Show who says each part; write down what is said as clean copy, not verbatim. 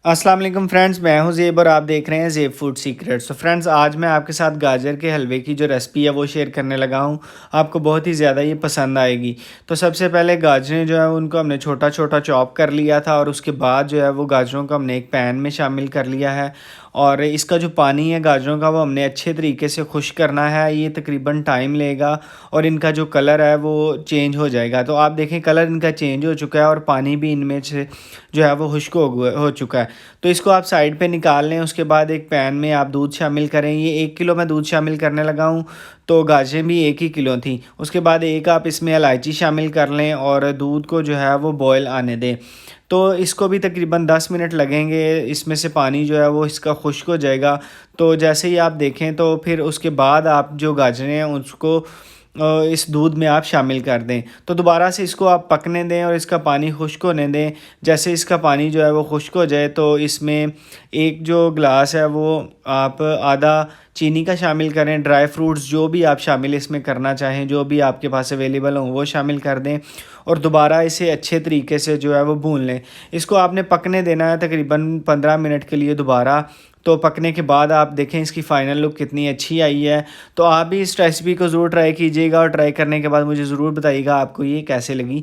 Speaker 1: अस्सलाम वालेकुम फ्रेंड्स, मैं हूं ज़ेब और आप देख रहे हैं ज़ेब फूड सीक्रेट्स। तो फ्रेंड्स, आज मैं आपके साथ गाजर के हलवे की जो रेसिपी है वो शेयर करने लगा हूं। आपको बहुत ही ज़्यादा ये पसंद आएगी। तो सबसे पहले गाजरें जो है उनको हमने छोटा छोटा चॉप कर लिया था और उसके बाद जो है वो गाजरों को हमने एक पैन में शामिल कर लिया है। और इसका जो पानी है गाजरों का वो हमने अच्छे तरीके से खुश करना है। ये तकरीबन टाइम लेगा और इनका जो कलर है वो चेंज हो जाएगा। तो आप देखें कलर इनका चेंज हो चुका है और पानी भी इनमें से जो है वो खुश्क हो चुका है। तो इसको आप साइड पे निकाल लें। उसके बाद एक पैन में आप दूध शामिल करें। ये 1 किलो मैं दूध शामिल करने लगा हूँ। तो गाजरें भी 1 ही किलो थी। उसके बाद एक आप इसमें इलायची शामिल कर लें और दूध को जो है वो बॉयल आने दें। तो इसको भी तकरीबन 10 मिनट लगेंगे। इसमें से पानी जो है वो इसका खुश्क हो जाएगा। तो जैसे ही आप देखें तो फिर उसके बाद आप जो गाजरें हैं उसको इस दूध में आप शामिल कर दें। तो दोबारा से इसको आप पकने दें और इसका पानी खुश्क होने दें। जैसे इसका पानी जो है वो खुश्क हो जाए तो इसमें एक जो गिलास है वो आप आधा चीनी का शामिल करें। ड्राई फ्रूट्स जो भी आप शामिल इसमें करना चाहें, जो भी आपके पास अवेलेबल हों वो शामिल कर दें और दोबारा इसे अच्छे तरीके से जो है वो भून लें। इसको आपने पकने देना है तकरीबन 15 मिनट के लिए दोबारा। तो पकने के बाद आप देखें इसकी फ़ाइनल लुक कितनी अच्छी आई है। तो आप भी इस रेसिपी को ज़रूर ट्राई कीजिएगा और ट्राई करने के बाद मुझे ज़रूर बताइएगा आपको ये कैसे लगी।